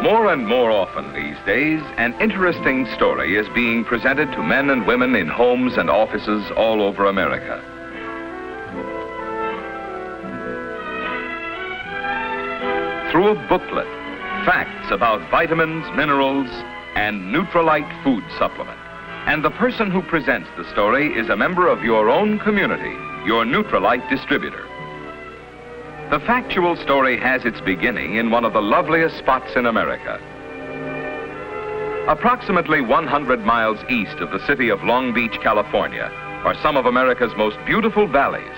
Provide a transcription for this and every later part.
More and more often these days, an interesting story is being presented to men and women in homes and offices all over America. Through a booklet, facts about vitamins, minerals, and Nutrilite food supplement. And the person who presents the story is a member of your own community, your Nutrilite distributor. The factual story has its beginning in one of the loveliest spots in America. Approximately 100 miles east of the city of Long Beach, California, are some of America's most beautiful valleys.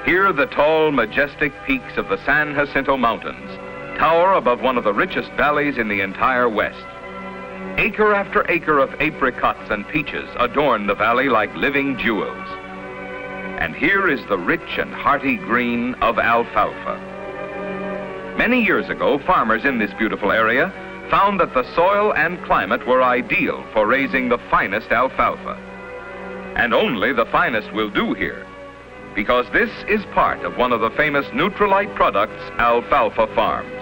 Here, the tall, majestic peaks of the San Jacinto Mountains tower above one of the richest valleys in the entire West. Acre after acre of apricots and peaches adorn the valley like living jewels. And here is the rich and hearty green of alfalfa. Many years ago, farmers in this beautiful area found that the soil and climate were ideal for raising the finest alfalfa. And only the finest will do here, because this is part of one of the famous Nutrilite products, alfalfa farms.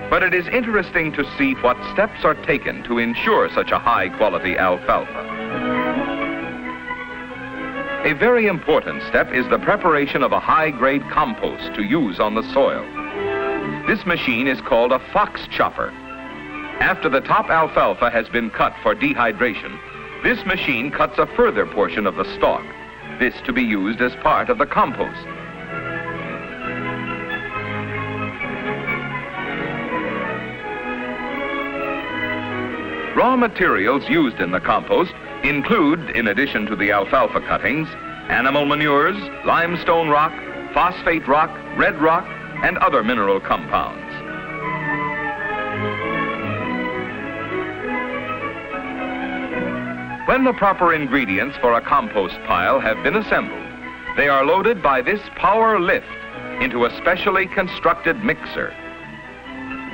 But it is interesting to see what steps are taken to ensure such a high-quality alfalfa. A very important step is the preparation of a high-grade compost to use on the soil. This machine is called a fox chopper. After the top alfalfa has been cut for dehydration, this machine cuts a further portion of the stalk, this to be used as part of the compost. Raw materials used in the compost include, in addition to the alfalfa cuttings, animal manures, limestone rock, phosphate rock, red rock, and other mineral compounds. When the proper ingredients for a compost pile have been assembled, they are loaded by this power lift into a specially constructed mixer.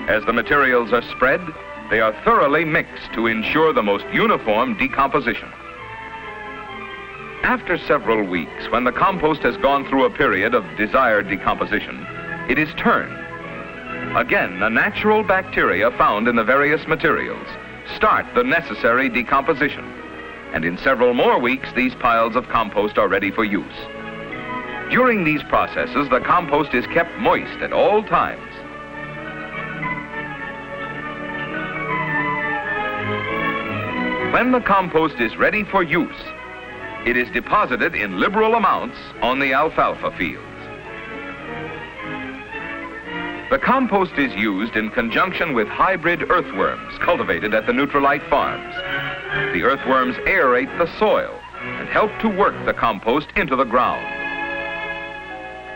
As the materials are spread, they are thoroughly mixed to ensure the most uniform decomposition. After several weeks, when the compost has gone through a period of desired decomposition, it is turned. Again, the natural bacteria found in the various materials start the necessary decomposition. And in several more weeks, these piles of compost are ready for use. During these processes, the compost is kept moist at all times. When the compost is ready for use, it is deposited in liberal amounts on the alfalfa fields. The compost is used in conjunction with hybrid earthworms cultivated at the Nutrilite farms. The earthworms aerate the soil and help to work the compost into the ground.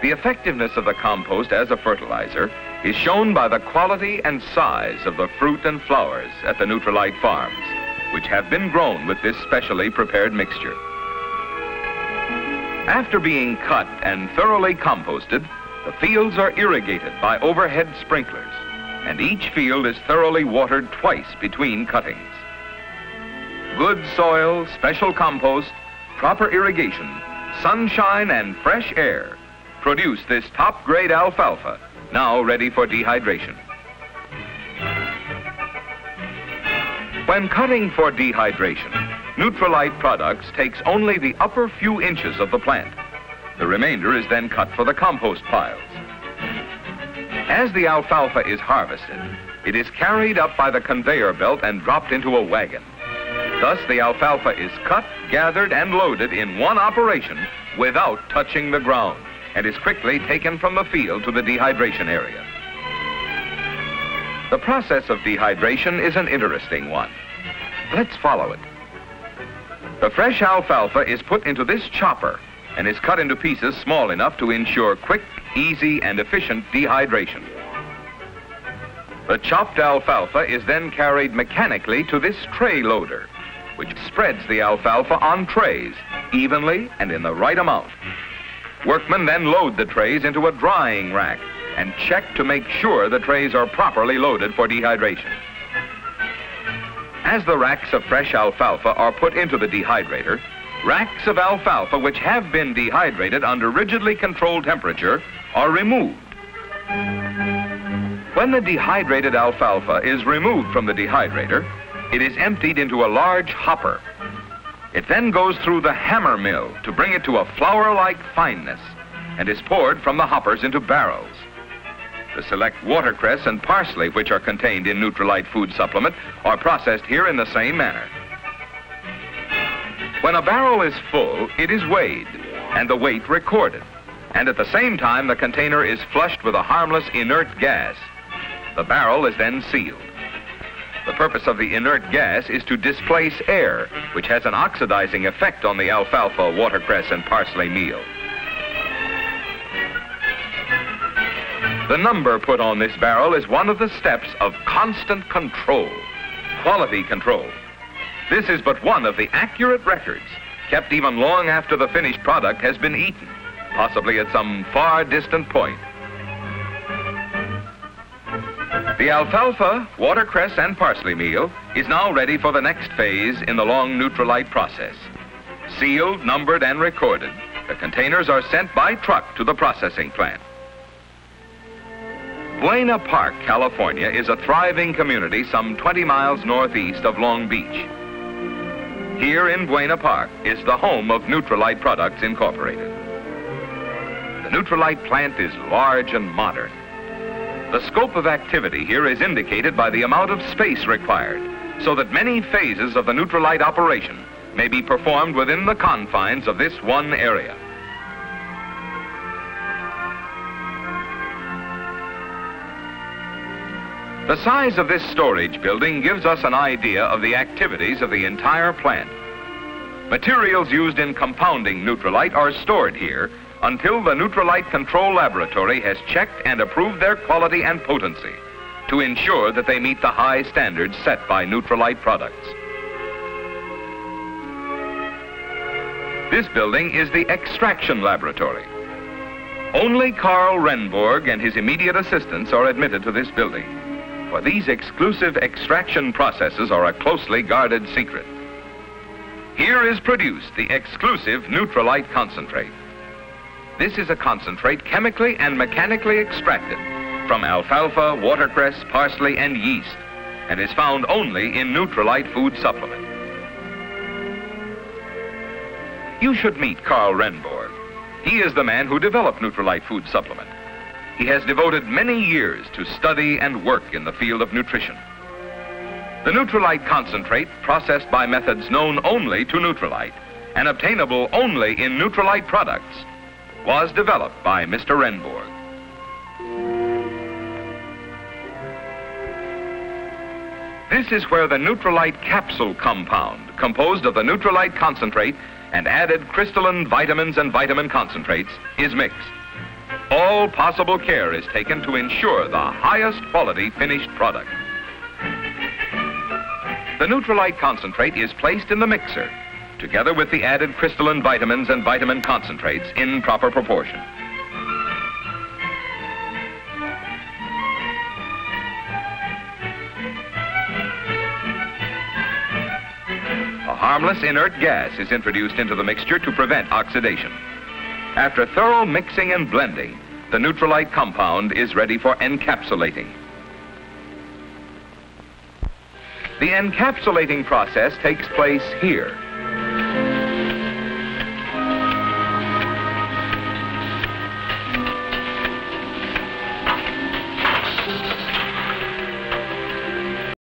The effectiveness of the compost as a fertilizer is shown by the quality and size of the fruit and flowers at the Nutrilite farms, which have been grown with this specially prepared mixture. After being cut and thoroughly composted, the fields are irrigated by overhead sprinklers, and each field is thoroughly watered twice between cuttings. Good soil, special compost, proper irrigation, sunshine, and fresh air produce this top-grade alfalfa, now ready for dehydration. When cutting for dehydration, Nutrilite Products takes only the upper few inches of the plant. The remainder is then cut for the compost piles. As the alfalfa is harvested, it is carried up by the conveyor belt and dropped into a wagon. Thus, the alfalfa is cut, gathered, and loaded in one operation without touching the ground, and is quickly taken from the field to the dehydration area. The process of dehydration is an interesting one. Let's follow it. The fresh alfalfa is put into this chopper and is cut into pieces small enough to ensure quick, easy, and efficient dehydration. The chopped alfalfa is then carried mechanically to this tray loader, which spreads the alfalfa on trays evenly and in the right amount. Workmen then load the trays into a drying rack and check to make sure the trays are properly loaded for dehydration. As the racks of fresh alfalfa are put into the dehydrator, racks of alfalfa which have been dehydrated under rigidly controlled temperature are removed, When the dehydrated alfalfa is removed from the dehydrator, it is emptied into a large hopper. It then goes through the hammer mill to bring it to a flour-like fineness and is poured from the hoppers into barrels. The select watercress and parsley, which are contained in Nutrilite food supplement, are processed here in the same manner. When a barrel is full, it is weighed and the weight recorded. And at the same time, the container is flushed with a harmless inert gas. The barrel is then sealed. The purpose of the inert gas is to displace air, which has an oxidizing effect on the alfalfa, watercress, and parsley meal. The number put on this barrel is one of the steps of constant control, quality control. This is but one of the accurate records kept even long after the finished product has been eaten, possibly at some far distant point. The alfalfa, watercress, and parsley meal is now ready for the next phase in the long Nutrilite process. Sealed, numbered, and recorded, the containers are sent by truck to the processing plant. Buena Park, California is a thriving community some 20 miles northeast of Long Beach. Here in Buena Park is the home of Nutrilite Products Incorporated. The Nutrilite plant is large and modern. The scope of activity here is indicated by the amount of space required, so that many phases of the Nutrilite operation may be performed within the confines of this one area. The size of this storage building gives us an idea of the activities of the entire plant. Materials used in compounding Nutrilite are stored here until the Nutrilite Control Laboratory has checked and approved their quality and potency to ensure that they meet the high standards set by Nutrilite products. This building is the Extraction Laboratory. Only Carl Renborg and his immediate assistants are admitted to this building, for these exclusive extraction processes are a closely guarded secret. Here is produced the exclusive Nutrilite concentrate. This is a concentrate chemically and mechanically extracted from alfalfa, watercress, parsley, and yeast, and is found only in Nutrilite food supplement. You should meet Carl Renborg. He is the man who developed Nutrilite food supplement. He has devoted many years to study and work in the field of nutrition. The Nutrilite concentrate, processed by methods known only to Nutrilite and obtainable only in Nutrilite products, was developed by Mr. Renborg. This is where the Nutrilite capsule compound, composed of the Nutrilite concentrate and added crystalline vitamins and vitamin concentrates, is mixed. All possible care is taken to ensure the highest quality finished product. The Nutrilite concentrate is placed in the mixer, together with the added crystalline vitamins and vitamin concentrates in proper proportion. A harmless inert gas is introduced into the mixture to prevent oxidation. After thorough mixing and blending, the Nutrilite compound is ready for encapsulating. The encapsulating process takes place here.